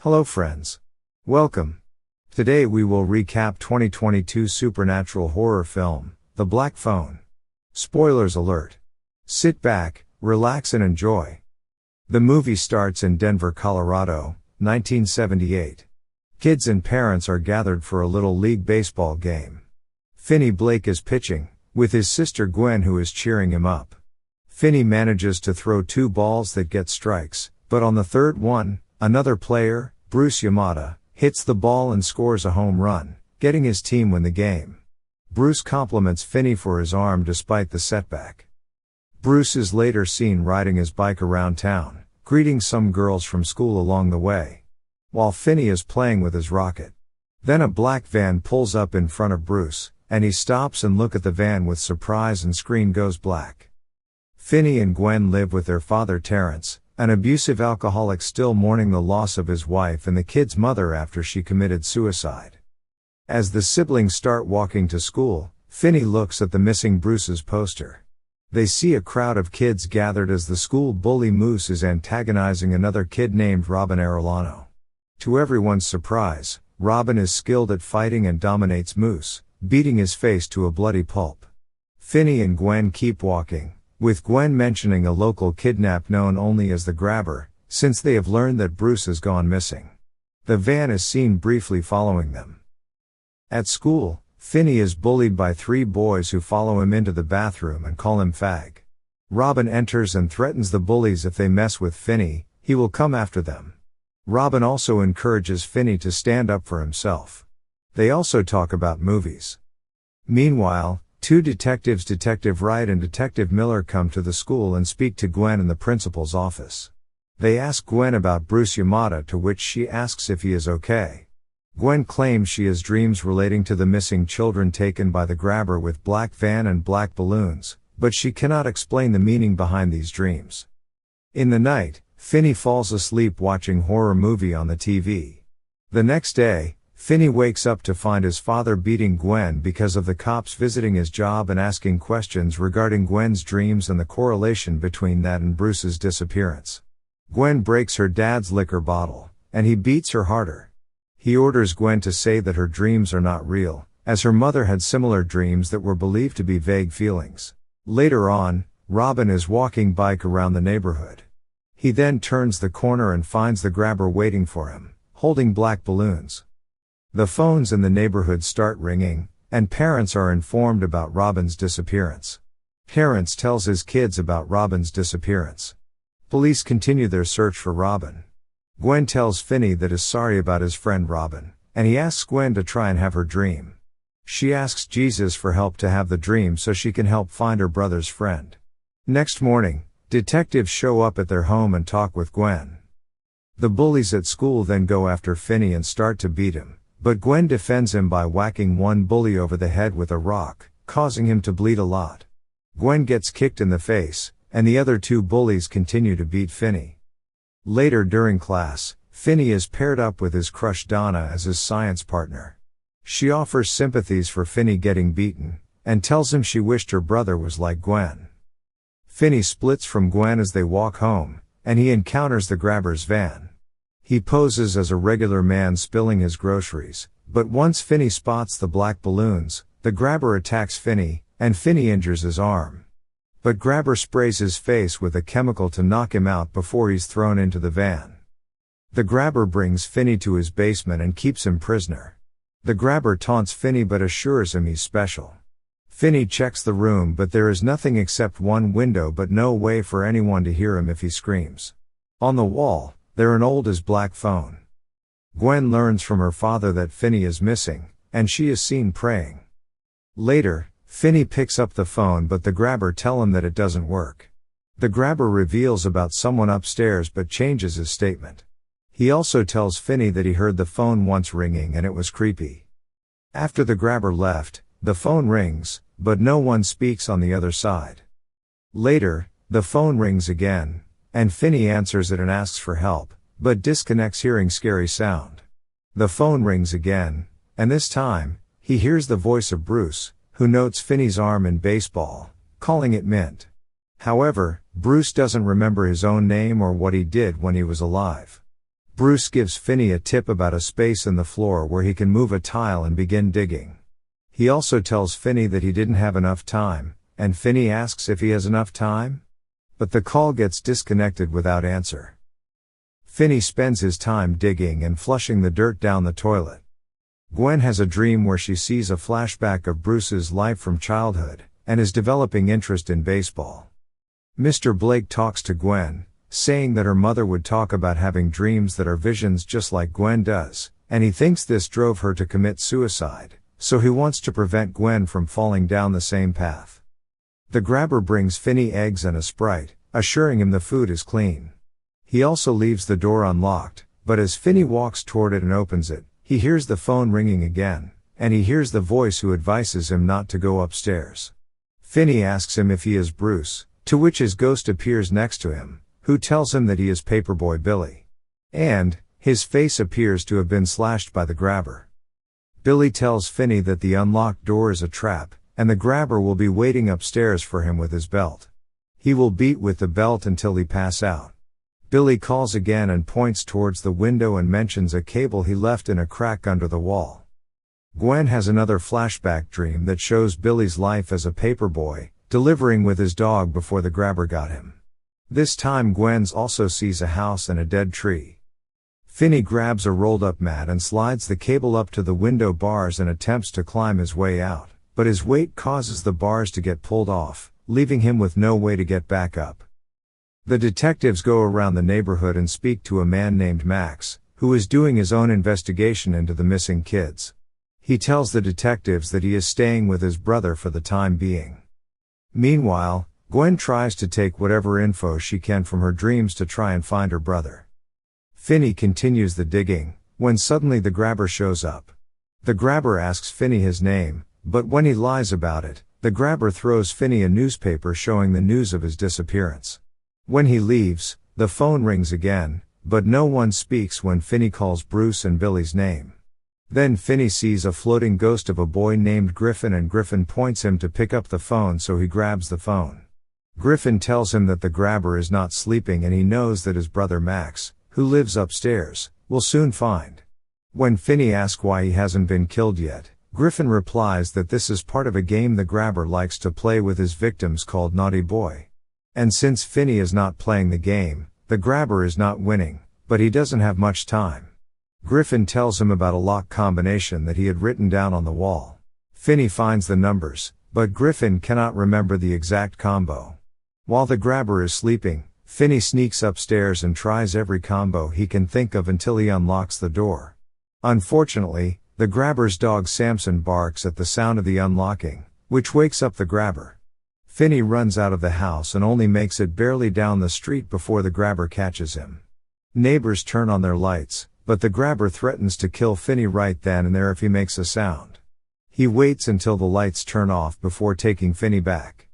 Hello friends. Welcome. Today we will recap 2022 supernatural horror film, The Black Phone. Spoilers alert. Sit back, relax and enjoy. The movie starts in Denver, Colorado, 1978. Kids and parents are gathered for a little league baseball game. Finney Blake is pitching, with his sister Gwen who is cheering him up. Finney manages to throw 2 balls that get strikes, but on the third one, another player, Bruce Yamada, hits the ball and scores a home run, getting his team win the game. Bruce compliments Finney for his arm despite the setback. Bruce is later seen riding his bike around town, greeting some girls from school along the way, while Finney is playing with his rocket. Then a black van pulls up in front of Bruce, and he stops and looks at the van with surprise and screen goes black. Finney and Gwen live with their father Terrence, an abusive alcoholic still mourning the loss of his wife and the kid's mother after she committed suicide. As the siblings start walking to school, Finney looks at the missing Bruce's poster. They see a crowd of kids gathered as the school bully Moose is antagonizing another kid named Robin Arellano. To everyone's surprise, Robin is skilled at fighting and dominates Moose, beating his face to a bloody pulp. Finney and Gwen keep walking, with Gwen mentioning a local kidnap known only as the Grabber, since they have learned that Bruce has gone missing. The van is seen briefly following them. At school, Finney is bullied by 3 boys who follow him into the bathroom and call him fag. Robin enters and threatens the bullies if they mess with Finney, he will come after them. Robin also encourages Finney to stand up for himself. They also talk about movies. Meanwhile, 2 detectives, Detective Wright and Detective Miller, come to the school and speak to Gwen in the principal's office. They ask Gwen about Bruce Yamada, to which she asks if he is okay. Gwen claims she has dreams relating to the missing children taken by the Grabber with black van and black balloons, but she cannot explain the meaning behind these dreams. In the night, Finney falls asleep watching horror movie on the TV. The next day, Finney wakes up to find his father beating Gwen because of the cops visiting his job and asking questions regarding Gwen's dreams and the correlation between that and Bruce's disappearance. Gwen breaks her dad's liquor bottle, and he beats her harder. He orders Gwen to say that her dreams are not real, as her mother had similar dreams that were believed to be vague feelings. Later on, Robin is walking bike around the neighborhood. He then turns the corner and finds the Grabber waiting for him, holding black balloons. The phones in the neighborhood start ringing, and parents are informed about Robin's disappearance. Terrence tells his kids about Robin's disappearance. Police continue their search for Robin. Gwen tells Finney that is sorry about his friend Robin, and he asks Gwen to try and have her dream. She asks Jesus for help to have the dream so she can help find her brother's friend. Next morning, detectives show up at their home and talk with Gwen. The bullies at school then go after Finney and start to beat him, but Gwen defends him by whacking one bully over the head with a rock, causing him to bleed a lot. Gwen gets kicked in the face, and the other 2 bullies continue to beat Finney. Later during class, Finney is paired up with his crush Donna as his science partner. She offers sympathies for Finney getting beaten, and tells him she wished her brother was like Gwen. Finney splits from Gwen as they walk home, and he encounters the Grabber's van. He poses as a regular man spilling his groceries, but once Finney spots the black balloons, the Grabber attacks Finney, and Finney injures his arm. But Grabber sprays his face with a chemical to knock him out before he's thrown into the van. The Grabber brings Finney to his basement and keeps him prisoner. The Grabber taunts Finney but assures him he's special. Finney checks the room but there is nothing except one window but no way for anyone to hear him if he screams. On the wall, there an old as black phone. Gwen learns from her father that Finney is missing, and she is seen praying. Later, Finney picks up the phone but the Grabber tell him that it doesn't work. The Grabber reveals about someone upstairs but changes his statement. He also tells Finney that he heard the phone once ringing and it was creepy. After the Grabber left, the phone rings, but no one speaks on the other side. Later, the phone rings again, and Finney answers it and asks for help, but disconnects hearing scary sound. The phone rings again, and this time, he hears the voice of Bruce, who notes Finney's arm in baseball, calling it Mint. However, Bruce doesn't remember his own name or what he did when he was alive. Bruce gives Finney a tip about a space in the floor where he can move a tile and begin digging. He also tells Finney that he didn't have enough time, and Finney asks if he has enough time? But the call gets disconnected without answer. Finney spends his time digging and flushing the dirt down the toilet. Gwen has a dream where she sees a flashback of Bruce's life from childhood, and his developing interest in baseball. Mr. Blake talks to Gwen, saying that her mother would talk about having dreams that are visions just like Gwen does, and he thinks this drove her to commit suicide, so he wants to prevent Gwen from falling down the same path. The grabber brings Finney eggs and a Sprite, assuring him the food is clean. He also leaves the door unlocked, but as Finney walks toward it and opens it, he hears the phone ringing again, and he hears the voice who advises him not to go upstairs. Finney asks him if he is Bruce, to which his ghost appears next to him, who tells him that he is Paperboy Billy. And, his face appears to have been slashed by the grabber. Billy tells Finney that the unlocked door is a trap, and the grabber will be waiting upstairs for him with his belt. He will beat with the belt until he pass out. Billy calls again and points towards the window and mentions a cable he left in a crack under the wall. Gwen has another flashback dream that shows Billy's life as a paperboy, delivering with his dog before the grabber got him. This time Gwen also sees a house and a dead tree. Finney grabs a rolled-up mat and slides the cable up to the window bars and attempts to climb his way out, but his weight causes the bars to get pulled off, leaving him with no way to get back up. The detectives go around the neighborhood and speak to a man named Max, who is doing his own investigation into the missing kids. He tells the detectives that he is staying with his brother for the time being. Meanwhile, Gwen tries to take whatever info she can from her dreams to try and find her brother. Finney continues the digging, when suddenly the grabber shows up. The grabber asks Finney his name, but when he lies about it, the grabber throws Finney a newspaper showing the news of his disappearance. When he leaves, the phone rings again, but no one speaks when Finney calls Bruce and Billy's name. Then Finney sees a floating ghost of a boy named Griffin, and Griffin points him to pick up the phone, so he grabs the phone. Griffin tells him that the grabber is not sleeping and he knows that his brother Max, who lives upstairs, will soon find. When Finney asks why he hasn't been killed yet, Griffin replies that this is part of a game the grabber likes to play with his victims called Naughty Boy. And since Finney is not playing the game, the grabber is not winning, but he doesn't have much time. Griffin tells him about a lock combination that he had written down on the wall. Finney finds the numbers, but Griffin cannot remember the exact combo. While the grabber is sleeping, Finney sneaks upstairs and tries every combo he can think of until he unlocks the door. Unfortunately, the grabber's dog Samson barks at the sound of the unlocking, which wakes up the grabber. Finney runs out of the house and only makes it barely down the street before the grabber catches him. Neighbors turn on their lights, but the grabber threatens to kill Finney right then and there if he makes a sound. He waits until the lights turn off before taking Finney back.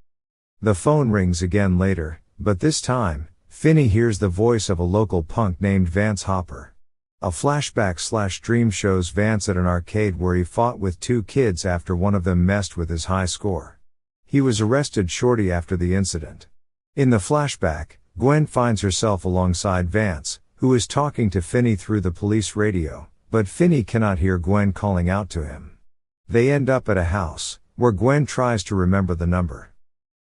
The phone rings again later, but this time, Finney hears the voice of a local punk named Vance Hopper. A flashback/dream shows Vance at an arcade where he fought with two kids after one of them messed with his high score. He was arrested shortly after the incident. In the flashback, Gwen finds herself alongside Vance, who is talking to Finney through the police radio, but Finney cannot hear Gwen calling out to him. They end up at a house, where Gwen tries to remember the number.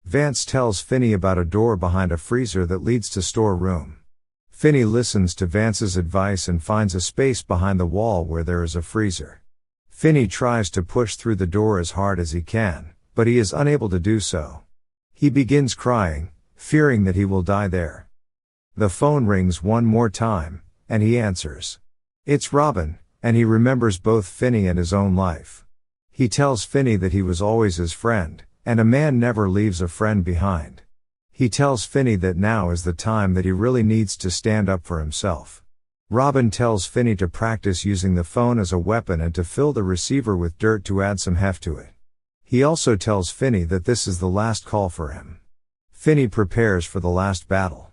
Vance tells Finney about a door behind a freezer that leads to storeroom. Finney listens to Vance's advice and finds a space behind the wall where there is a freezer. Finney tries to push through the door as hard as he can, but he is unable to do so. He begins crying, fearing that he will die there. The phone rings one more time, and he answers. It's Robin, and he remembers both Finney and his own life. He tells Finney that he was always his friend, and a man never leaves a friend behind. He tells Finney that now is the time that he really needs to stand up for himself. Robin tells Finney to practice using the phone as a weapon and to fill the receiver with dirt to add some heft to it. He also tells Finney that this is the last call for him. Finney prepares for the last battle.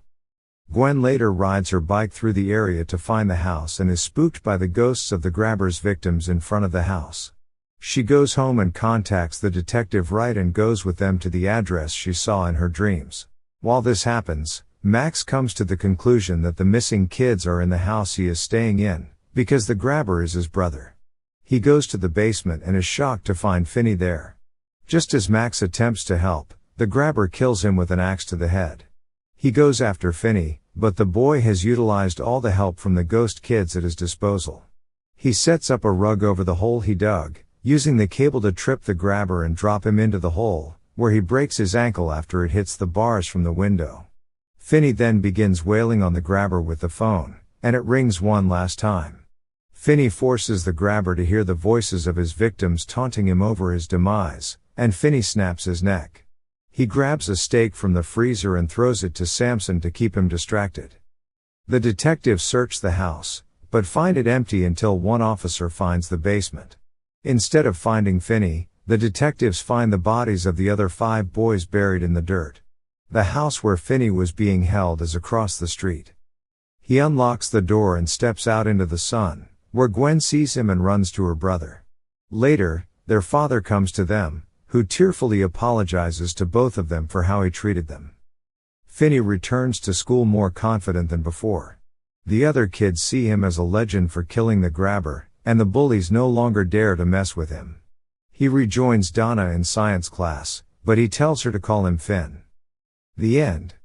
Gwen later rides her bike through the area to find the house and is spooked by the ghosts of the grabber's victims in front of the house. She goes home and contacts the detective Wright and goes with them to the address she saw in her dreams. While this happens, Max comes to the conclusion that the missing kids are in the house he is staying in, because the grabber is his brother. He goes to the basement and is shocked to find Finney there. Just as Max attempts to help, the grabber kills him with an axe to the head. He goes after Finney, but the boy has utilized all the help from the ghost kids at his disposal. He sets up a rug over the hole he dug, using the cable to trip the grabber and drop him into the hole, where he breaks his ankle after it hits the bars from the window. Finney then begins wailing on the grabber with the phone, and it rings one last time. Finney forces the grabber to hear the voices of his victims taunting him over his demise, and Finney snaps his neck. He grabs a steak from the freezer and throws it to Samson to keep him distracted. The detectives search the house, but find it empty until one officer finds the basement. Instead of finding Finney, the detectives find the bodies of the other 5 boys buried in the dirt. The house where Finney was being held is across the street. He unlocks the door and steps out into the sun, where Gwen sees him and runs to her brother. Later, their father comes to them, who tearfully apologizes to both of them for how he treated them. Finney returns to school more confident than before. The other kids see him as a legend for killing the grabber, and the bullies no longer dare to mess with him. He rejoins Donna in science class, but he tells her to call him Finn. The end.